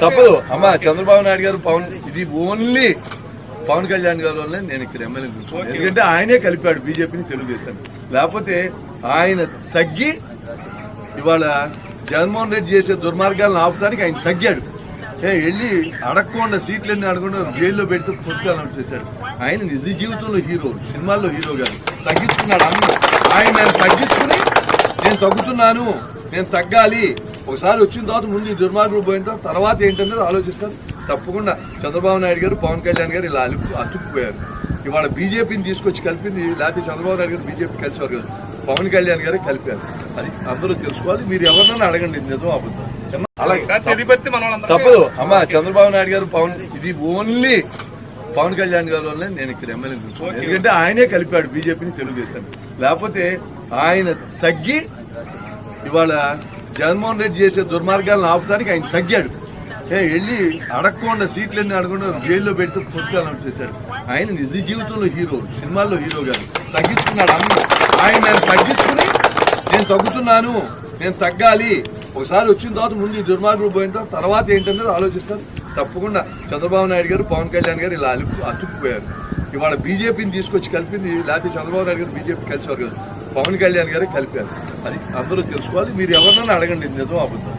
తప్పదు అమ్మా. చంద్రబాబు నాయుడు గారు ఇది ఓన్లీ పవన్ కళ్యాణ్ గారు వల్లే నేను ఇక్కడ ఎమ్మెల్యే కూర్చున్నాను. ఎందుకంటే ఆయనే కలిపాడు బీజేపీని తెలుగుదేశాన్ని. లేకపోతే ఆయన తగ్గి ఇవాళ జగన్మోహన్ రెడ్డి చేసే దుర్మార్గాలను ఆపుతానికి ఆయన తగ్గాడు. వెళ్ళి అడగకుండా సీట్లన్నీ అడగకుండా జైల్లో పెడుతూ పొత్తు అనౌన్స్ చేశాడు. ఆయన నిజ జీవితంలో హీరో, సినిమాల్లో హీరో గారు తగ్గించుకున్నాడు. ఆయన నేను తగ్గించుకుని నేను తగ్గుతున్నాను, నేను తగ్గాలి, ఒకసారి వచ్చిన తర్వాత ముందు ఈ దుర్మార్గులు పోయిన తర్వాత ఏంటనేది ఆలోచిస్తారు. తప్పకుండా చంద్రబాబు నాయుడు గారు పవన్ కళ్యాణ్ గారు ఇలా అతుక్కుపోయారు. ఇవాళ బీజేపీని తీసుకొచ్చి కలిపింది, లేకపోతే చంద్రబాబు నాయుడు గారు బీజేపీ కలిసేవారు కదా, పవన్ కళ్యాణ్ గారే కలిపారు. అది అందరూ తెలుసుకోవాలి. మీరు ఎవరినైనా అడగండి, నిజం అబద్ధం. తప్పదు అమ్మా. చంద్రబాబు నాయుడు గారు ఇది ఓన్లీ పవన్ కళ్యాణ్ గారు వల్లే నేను ఇక్కడ ఎమ్మెల్యే కూర్చున్నాను. ఎందుకంటే ఆయనే కలిపాడు బీజేపీని తెలుగుదేశాన్ని. లేకపోతే ఆయన తగ్గి ఇవాళ జగన్మోహన్ రెడ్డి చేసే దుర్మార్గాలను ఆపుతానికి ఆయన తగ్గాడు. వెళ్ళి అడగకుండా సీట్లన్నీ అడగకుండా జైల్లో పెడుతూ పొత్తు అనౌన్స్ చేశాడు. ఆయన నిజ జీవితంలో హీరో, సినిమాల్లో హీరో గారు తగ్గించుకున్నాడు. ఆయన నేను తగ్గించుకుని నేను తగ్గుతున్నాను, నేను తగ్గాలి, ఒకసారి వచ్చిన తర్వాత ముందు ఈ దుర్మార్గులు పోయిన తర్వాత ఏంటనేది ఆలోచిస్తారు. తప్పకుండా చంద్రబాబు నాయుడు గారు పవన్ కళ్యాణ్ గారు ఇలా అతుక్కుపోయారు. ఇవాళ బీజేపీని తీసుకొచ్చి కలిపింది, లేకపోతే చంద్రబాబు నాయుడు గారు బీజేపీ కలిసేవారు కదా, పవన్ కళ్యాణ్ గారే కలిపారు. అది అందరూ తెలుసుకోవాలి. మీరు ఎవరినైనా అడగండి, నిజం అబద్ధం.